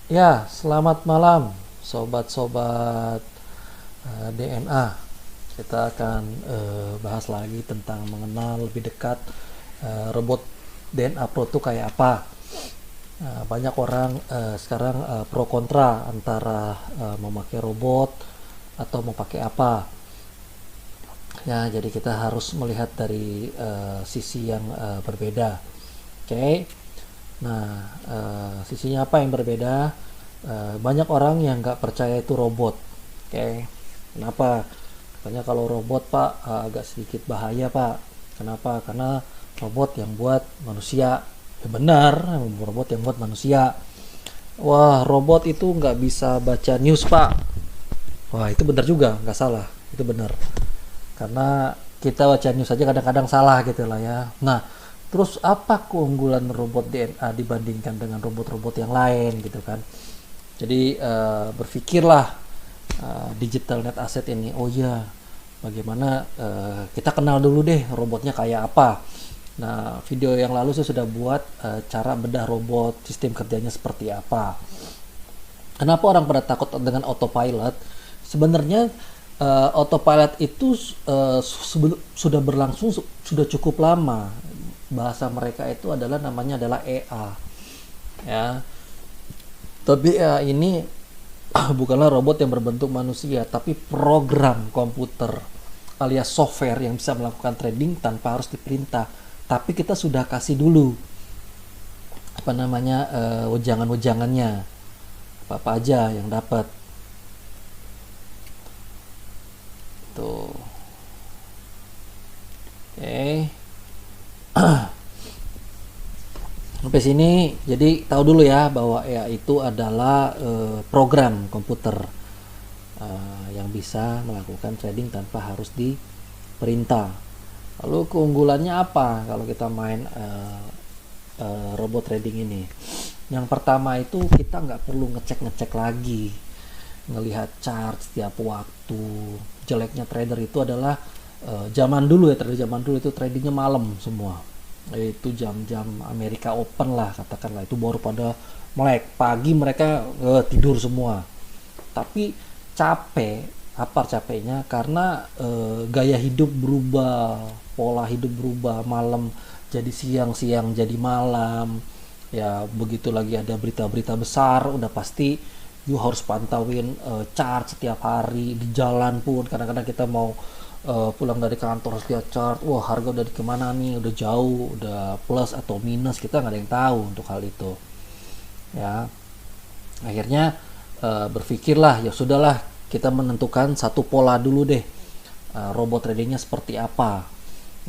Ya, selamat malam sobat-sobat DNA. Kita akan bahas lagi tentang mengenal lebih dekat robot DNA Pro itu kayak apa. Banyak orang sekarang pro kontra antara memakai robot atau mau pakai apa. Ya, jadi kita harus melihat dari sisi yang berbeda. Oke. Nah, sisinya apa yang berbeda? Banyak orang yang nggak percaya itu robot. Oke, kenapa? Katanya kalau robot Pak agak sedikit bahaya Pak. Kenapa? Karena robot yang buat manusia. Ya benar, robot yang buat manusia. Wah, robot itu nggak bisa baca news Pak. Wah, itu benar juga, nggak salah. Itu benar. Karena kita baca news aja kadang-kadang salah gitu lah ya. Nah, terus apa keunggulan robot DNA dibandingkan dengan robot-robot yang lain gitu kan? Jadi berpikirlah digital net asset ini. Oh iya, bagaimana kita kenal dulu deh robotnya kayak apa. Nah, video yang lalu saya sudah buat cara bedah robot, sistem kerjanya seperti apa. Kenapa orang pada takut dengan autopilot? Sebenarnya autopilot itu sudah berlangsung sudah cukup lama. Bahasa mereka itu adalah namanya adalah EA. Ya. Tapi AI ini bukanlah robot yang berbentuk manusia, tapi program komputer alias software yang bisa melakukan trading tanpa harus diperintah. Tapi kita sudah kasih dulu apa namanya wejangan-wejangannya, apa aja yang dapat tuh. Oke. Sampai sini jadi tahu dulu ya bahwa AI itu adalah program komputer yang bisa melakukan trading tanpa harus diperintah. Lalu keunggulannya apa kalau kita main robot trading ini? Yang pertama itu kita nggak perlu ngecek-ngecek lagi, ngelihat chart setiap waktu. Jeleknya trader itu adalah zaman dulu ya, trader zaman dulu itu tradingnya malam semua, itu jam-jam Amerika Open lah katakanlah, itu baru pada melek. Pagi mereka tidur semua. Tapi capek. Apa capeknya? Karena gaya hidup berubah, pola hidup berubah, malam jadi siang, siang jadi malam. Ya begitu lagi ada berita-berita besar, udah pasti you harus pantauin chart setiap hari. Di jalan pun kadang-kadang kita mau pulang dari kantor harus lihat chart. Wah, harga udah di kemana nih, udah jauh, udah plus atau minus, kita nggak ada yang tahu untuk hal itu ya. Akhirnya berpikirlah, ya sudahlah, kita menentukan satu pola dulu deh, robot tradingnya seperti apa.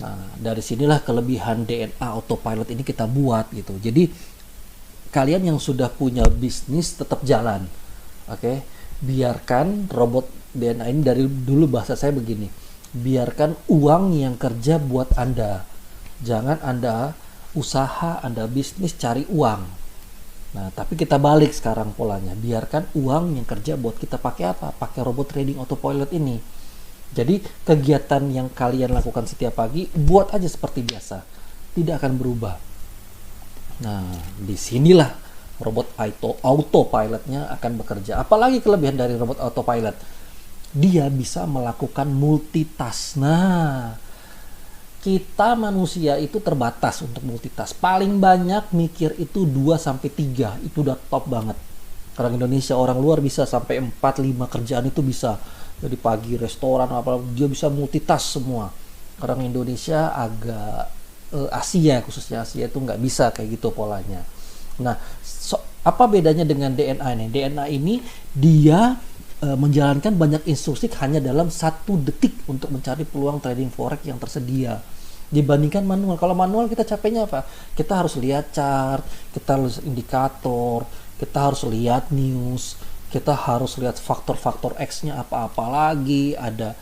Nah, dari sinilah kelebihan DNA autopilot ini kita buat gitu. Jadi kalian yang sudah punya bisnis tetap jalan, oke. Biarkan robot DNA ini, dari dulu bahasa saya begini, biarkan uang yang kerja buat Anda. Jangan Anda usaha, Anda bisnis cari uang. Nah, tapi kita balik sekarang polanya. Biarkan uang yang kerja buat kita. Pakai apa? Pakai robot trading autopilot ini. Jadi kegiatan yang kalian lakukan setiap pagi buat aja seperti biasa. Tidak akan berubah. Nah, disinilah robot autopilotnya akan bekerja. Apalagi kelebihan dari robot autopilot? Dia bisa melakukan multitask. Nah, kita manusia itu terbatas untuk multitask. Paling banyak mikir itu 2 sampai 3, itu udah top banget. Orang Indonesia, orang luar bisa sampai 4-5 kerjaan itu bisa. Jadi pagi restoran apa dia bisa multitask semua. Orang Indonesia agak Asia, khususnya Asia itu nggak bisa kayak gitu polanya. Nah, apa bedanya dengan DNA ini? DNA ini dia menjalankan banyak instruksi hanya dalam 1 detik untuk mencari peluang trading forex yang tersedia, dibandingkan manual. Kalau manual kita capeknya apa? Kita harus lihat chart, kita harus indikator, kita harus lihat news, kita harus lihat faktor-faktor X-nya apa-apa lagi, ada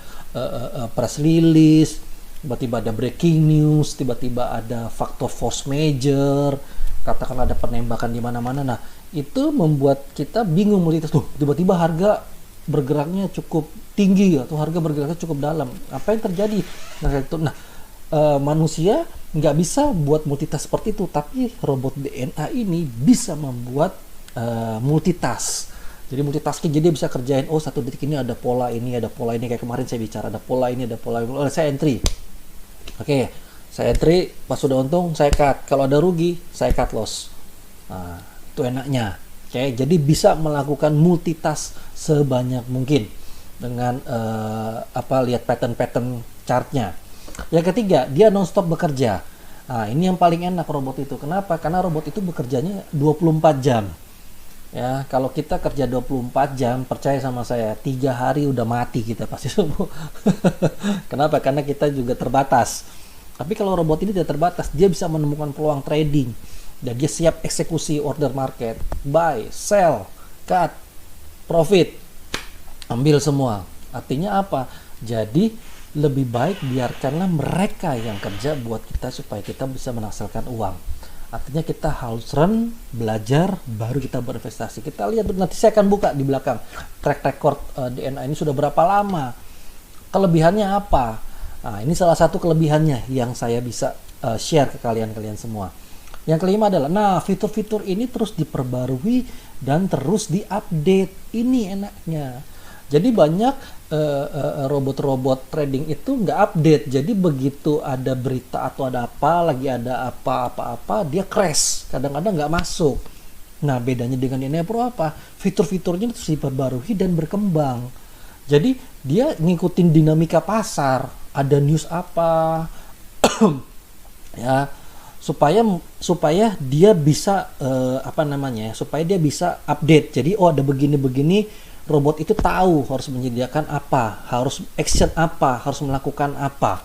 press release, tiba-tiba ada breaking news, tiba-tiba ada faktor force major, katakan ada penembakan di mana-mana. Nah, itu membuat kita bingung melihat tuh, tiba-tiba harga bergeraknya cukup tinggi atau harga bergeraknya cukup dalam. Apa yang terjadi? Nah, manusia nggak bisa buat multitask seperti itu, tapi robot DNA ini bisa membuat multitask. Jadi multitasking, jadi dia bisa kerjain, oh 1 detik ini ada pola ini, kayak kemarin saya bicara, ada pola ini, saya entry. Oke, saya entry, pas sudah untung saya cut, kalau ada rugi saya cut loss. Nah, itu enaknya. Oke, jadi bisa melakukan multitask sebanyak mungkin dengan lihat pattern chartnya. Yang ketiga, dia nonstop bekerja. Nah, ini yang paling enak robot itu. Kenapa? Karena robot itu bekerjanya 24 jam. Ya, kalau kita kerja 24 jam, percaya sama saya, 3 hari udah mati kita pasti semua. Kenapa? Karena kita juga terbatas. Tapi kalau robot ini tidak terbatas, dia bisa menemukan peluang trading. Dan dia siap eksekusi order market. Buy, sell, cut, profit. Ambil semua. Artinya apa? Jadi lebih baik biarkanlah mereka yang kerja buat kita supaya kita bisa menghasilkan uang. Artinya kita harus belajar, baru kita berinvestasi. Kita lihat, nanti saya akan buka di belakang track record DNA ini sudah berapa lama. Kelebihannya apa? Nah, ini salah satu kelebihannya yang saya bisa share ke kalian semua. Yang kelima adalah, fitur-fitur ini terus diperbarui dan terus diupdate. Ini enaknya. Jadi banyak robot-robot trading itu nggak update. Jadi begitu ada berita atau ada apa, dia crash. Kadang-kadang nggak masuk. Nah, bedanya dengan DNA Pro apa? Fitur-fiturnya terus diperbarui dan berkembang. Jadi dia ngikutin dinamika pasar. Ada news apa, ya, supaya dia bisa supaya dia bisa update. Jadi ada begini-begini. Robot itu tahu harus menyediakan apa, harus action apa, harus melakukan apa.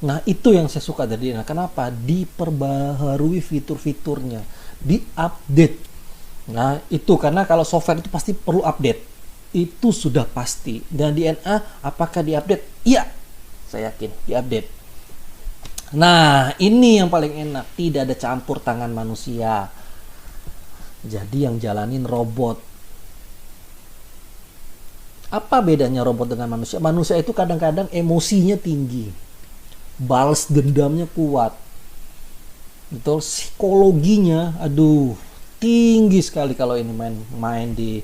Nah, itu yang saya suka dari DNA. Kenapa? Diperbaharui fitur-fiturnya, diupdate. Nah, itu karena kalau software itu pasti perlu update. Itu sudah pasti. Dan DNA apakah diupdate? Iya, saya yakin diupdate. Nah, ini yang paling enak. Tidak ada campur tangan manusia. Jadi yang jalanin robot. Apa bedanya robot dengan manusia? Manusia itu kadang-kadang emosinya tinggi, balas dendamnya kuat, betul, psikologinya, tinggi sekali kalau ini main di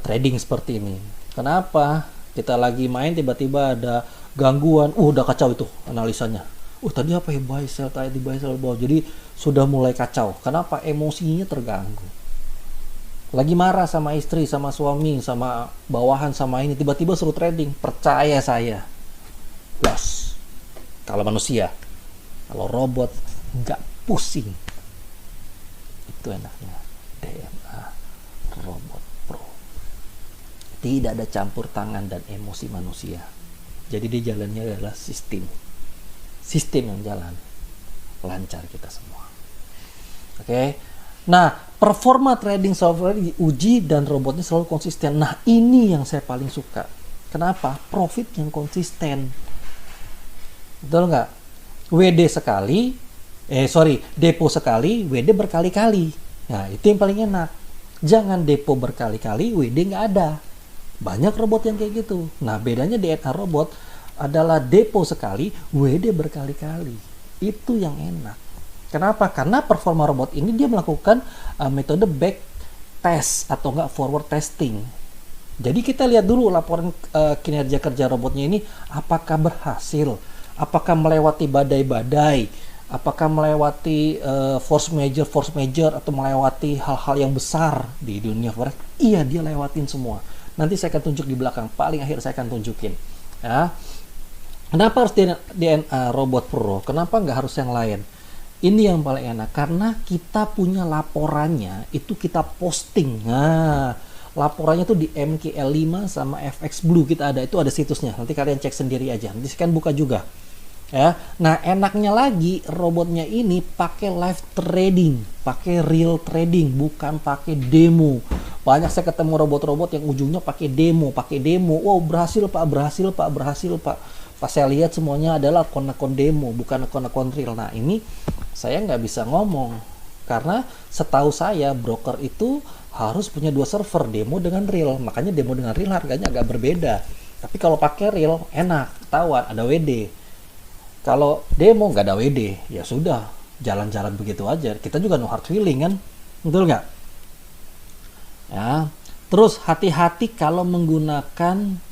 trading seperti ini. Kenapa? Kita lagi main tiba-tiba ada gangguan, udah kacau itu analisanya. Tadi apa ya, buy sell tadi, buy sell bawah. Jadi sudah mulai kacau. Kenapa? Emosinya terganggu. Lagi marah sama istri, sama suami, sama bawahan, sama ini, tiba-tiba suruh trading, percaya saya, loss. Kalau manusia, kalau robot nggak pusing. Itu enaknya DNA Robot Pro. Tidak ada campur tangan dan emosi manusia. Jadi dia jalannya adalah sistem yang jalan lancar kita semua. Oke. Nah, performa trading software diuji dan robotnya selalu konsisten. Nah, ini yang saya paling suka. Kenapa? Profit yang konsisten. Betul nggak? Depo sekali, WD berkali-kali. Nah, itu yang paling enak. Jangan depo berkali-kali, WD nggak ada. Banyak robot yang kayak gitu. Nah, bedanya DNA robot adalah depo sekali, WD berkali-kali. Itu yang enak. Kenapa? Karena performa robot ini dia melakukan metode back test atau enggak forward testing. Jadi kita lihat dulu laporan kinerja kerja robotnya ini, apakah berhasil, apakah melewati badai-badai, apakah melewati force major atau melewati hal-hal yang besar di dunia forex. Iya, dia lewatin semua. Nanti saya akan tunjuk di belakang, paling akhir saya akan tunjukin. Ya. Kenapa harus DNA Robot Pro? Kenapa nggak harus yang lain? Ini yang paling enak, karena kita punya laporannya, itu kita posting. Nah, laporannya tuh di MKL5 sama FX Blue kita ada, itu ada situsnya. Nanti kalian cek sendiri aja. Nanti saya kan buka juga. Ya. Nah, enaknya lagi robotnya ini pakai live trading, pakai real trading, bukan pakai demo. Banyak saya ketemu robot-robot yang ujungnya pakai demo. Wow, berhasil Pak. Pas saya lihat semuanya adalah akun-akun demo, bukan akun-akun real. Nah, ini saya nggak bisa ngomong. Karena setahu saya broker itu harus punya 2 server, demo dengan real. Makanya demo dengan real harganya agak berbeda. Tapi kalau pakai real enak, ketahuan ada WD. Kalau demo nggak ada WD, ya sudah, jalan-jalan begitu aja. Kita juga no hard feeling kan, betul nggak? Ya. Terus hati-hati kalau menggunakan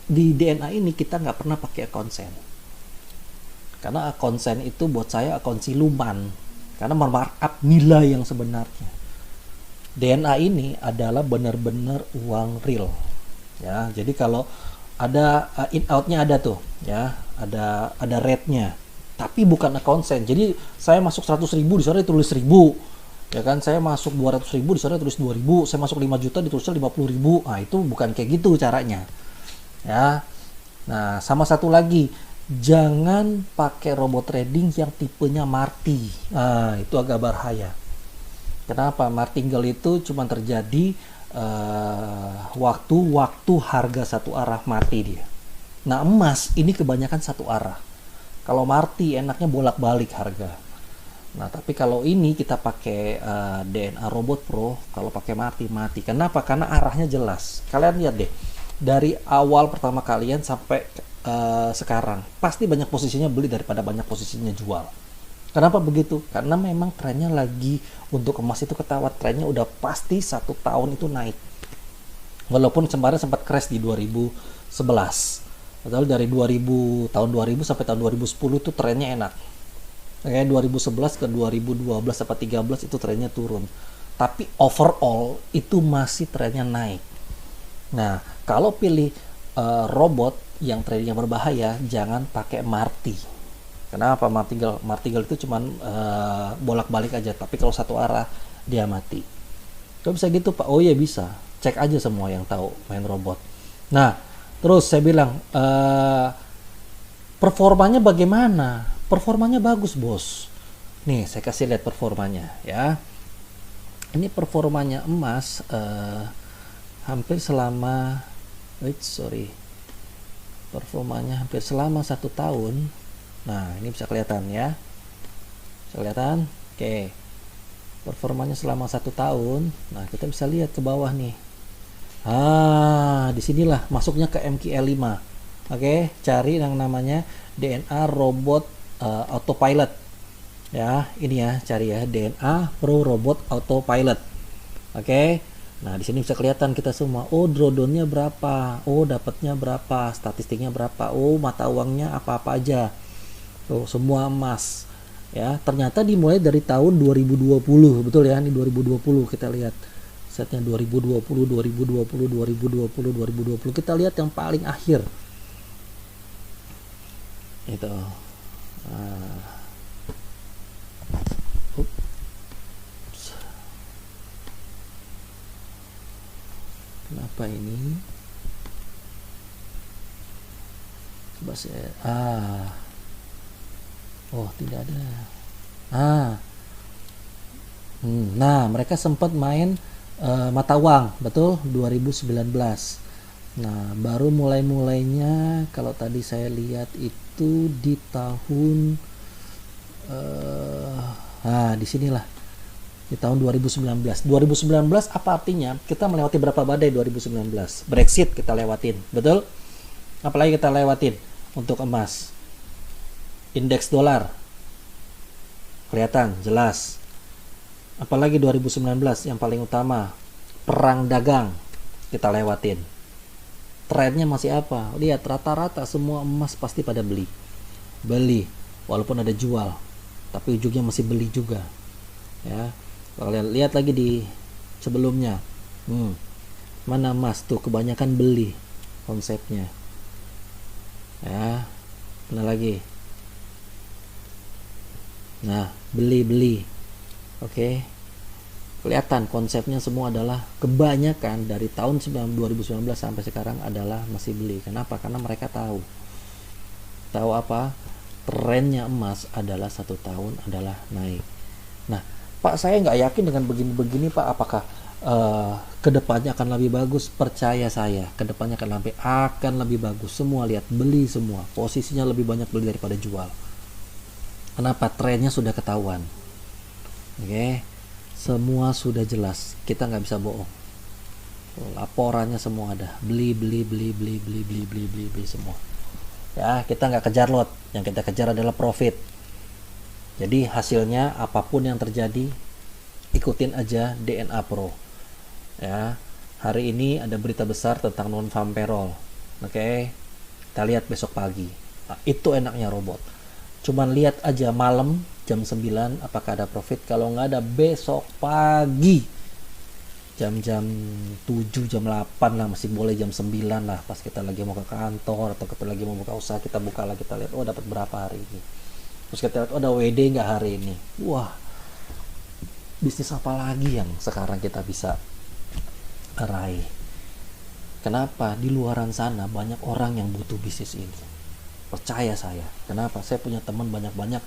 di DNA ini, kita nggak pernah pakai konsen. Karena konsen itu buat saya akun siluman. Karena markup nilai yang sebenarnya. DNA ini adalah benar-benar uang real. Ya, jadi kalau ada in outnya ada tuh, ya, ada rate-nya. Tapi bukan konsen. Jadi saya masuk 100.000 di sana ditulis 1.000. Ya kan, saya masuk 200.000 di sana tulis 2.000, saya masuk 5 juta ditulisnya 50.000. Nah, itu bukan kayak gitu caranya. Ya. Nah, sama satu lagi, jangan pakai robot trading yang tipenya Marti. Nah, itu agak bahaya. Kenapa? Martingale itu cuma terjadi waktu harga satu arah mati dia. Nah, emas ini kebanyakan satu arah. Kalau Marti enaknya bolak-balik harga. Nah, tapi kalau ini kita pakai DNA Robot Pro, kalau pakai mati. Kenapa? Karena arahnya jelas. Kalian lihat deh, dari awal pertama kalian sampai sekarang, pasti banyak posisinya beli daripada banyak posisinya jual. Kenapa begitu? Karena memang trennya lagi untuk emas itu ketahuan, trennya udah pasti 1 tahun itu naik. Walaupun kemarin sempat crash di 2011. Padahal dari tahun 2000 sampai tahun 2010 itu trennya enak. Kayak 2011 ke 2012 sampai 13 itu trennya turun. Tapi overall itu masih trennya naik. Nah, kalau pilih robot yang tradingnya berbahaya, jangan pakai Marti. Kenapa? Martingale itu cuman bolak-balik aja, tapi kalau satu arah dia mati. Kok bisa gitu, Pak? Oh iya bisa. Cek aja semua yang tahu main robot. Nah, terus saya bilang performanya bagaimana? Performanya bagus, Bos. Nih, saya kasih lihat performanya ya. Ini performanya emas hampir selama performanya hampir selama 1 tahun. Nah, ini bisa kelihatan ya. Bisa kelihatan? Oke. Performanya selama 1 tahun. Nah, kita bisa lihat ke bawah nih. Disinilah masuknya ke MQL5. Oke, cari yang namanya DNA Robot Autopilot. Ya, ini ya, cari ya DNA Pro Robot Autopilot. Oke. Nah, di sini bisa kelihatan kita semua. Oh, drawdownnya berapa? Oh, dapatnya berapa? Statistiknya berapa? Oh, mata uangnya apa-apa aja. Tuh, semua emas. Ya, ternyata dimulai dari tahun 2020. Betul ya, ini 2020 kita lihat. Setnya 2020. Kita lihat yang paling akhir. Itu. Kenapa ini? Coba saya oh, tidak ada. Nah, mereka sempat main mata uang, betul, 2019. Nah, baru mulainya kalau tadi saya lihat itu di tahun disinilah di tahun 2019. 2019 apa artinya? Kita melewati berapa badai 2019? Brexit kita lewatin, betul? Apalagi kita lewatin untuk emas. Indeks dolar kelihatan jelas. Apalagi 2019 yang paling utama, perang dagang kita lewatin. Trennya masih apa? Lihat, rata-rata semua emas pasti pada beli, walaupun ada jual, tapi ujungnya masih beli juga. Ya, kalian lihat lagi di sebelumnya, mana emas tuh kebanyakan beli konsepnya. Ya, mana lagi? Nah, beli. Oke. Kelihatan konsepnya semua adalah kebanyakan dari tahun 2019 sampai sekarang adalah masih beli. Kenapa? Karena mereka tahu apa? Trennya emas adalah 1 tahun adalah naik. Nah, Pak, saya nggak yakin dengan begini-begini, Pak. Apakah kedepannya akan lebih bagus? Percaya saya, kedepannya akan lebih bagus. Semua lihat, beli semua. Posisinya lebih banyak beli daripada jual. Kenapa? Trennya sudah ketahuan. Oke, semua sudah jelas. Kita nggak bisa bohong. Laporannya semua ada. Beli semua. Ya, kita nggak kejar lot. Yang kita kejar adalah profit. Jadi hasilnya apapun yang terjadi, ikutin aja DNA Pro. Ya, hari ini ada berita besar tentang non farm payroll. Oke, kita lihat besok pagi. Nah, itu enaknya robot. Cuman lihat aja malam jam 9 apakah ada profit. Kalau nggak ada besok pagi jam-jam 7 jam 8 lah, masih boleh jam 9 lah, pas kita lagi mau ke kantor atau kita lagi mau buka usaha, kita buka lagi, kita lihat oh dapat berapa hari ini, terus kita lihat oh ada WD nggak hari ini. Wah, bisnis apa lagi yang sekarang kita bisa raih? Kenapa? Di luaran sana banyak orang yang butuh bisnis ini, percaya saya. Kenapa? Saya punya teman banyak-banyak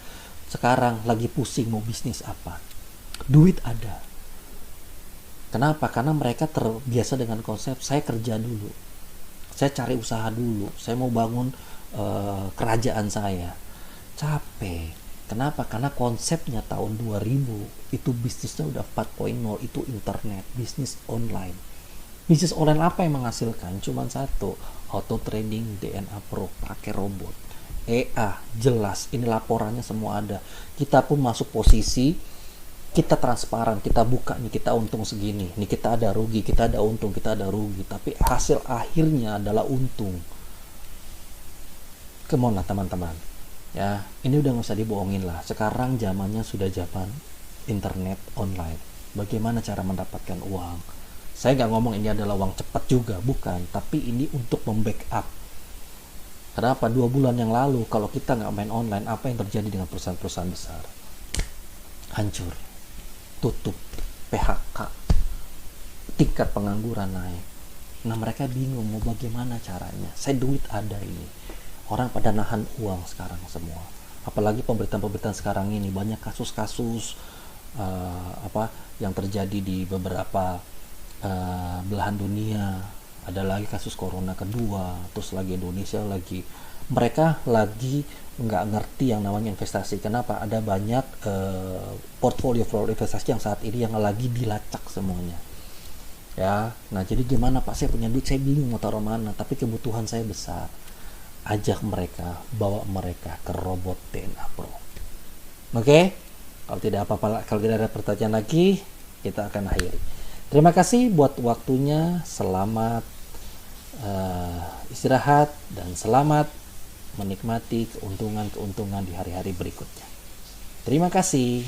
sekarang lagi pusing mau bisnis apa. Duit ada. Kenapa? Karena mereka terbiasa dengan konsep saya kerja dulu, saya cari usaha dulu, saya mau bangun kerajaan saya. Capek. Kenapa? Karena konsepnya tahun 2000 itu bisnisnya udah 4.0, itu internet, bisnis online. Bisnis online apa yang menghasilkan? Cuman satu, auto trading DNA Pro pakai robot. EA jelas, ini laporannya semua ada. Kita pun masuk posisi, kita transparan, kita buka nih, kita untung segini, nih kita ada rugi, kita ada untung, kita ada rugi, tapi hasil akhirnya adalah untung. Kemana teman-teman? Ya, ini udah nggak usah dibohongin lah. Sekarang zamannya sudah zaman internet online. Bagaimana cara mendapatkan uang? Saya nggak ngomong ini adalah uang cepat juga, bukan. Tapi ini untuk membackup. Kenapa? 2 bulan yang lalu, kalau kita nggak main online, apa yang terjadi dengan perusahaan-perusahaan besar? Hancur, tutup, PHK, tingkat pengangguran naik. Nah, mereka bingung mau bagaimana caranya. Saya duit ada ini. Orang pada nahan uang sekarang semua. Apalagi pemberitaan-pemberitaan sekarang ini banyak kasus-kasus yang terjadi di beberapa belahan dunia. Ada lagi kasus corona kedua, terus lagi Indonesia lagi. Mereka lagi nggak ngerti yang namanya investasi. Kenapa? Ada banyak portfolio investasi yang saat ini yang lagi dilacak semuanya. Ya, nah jadi gimana Pak? Saya punya duit, saya bingung mau taruh mana, tapi kebutuhan saya besar. Ajak mereka, bawa mereka ke robot DNA Pro. Oke? Kalau tidak apa-apa, kalau tidak ada pertanyaan lagi, kita akan akhiri. Terima kasih buat waktunya. Selamat istirahat dan selamat menikmati keuntungan-keuntungan di hari-hari berikutnya. Terima kasih.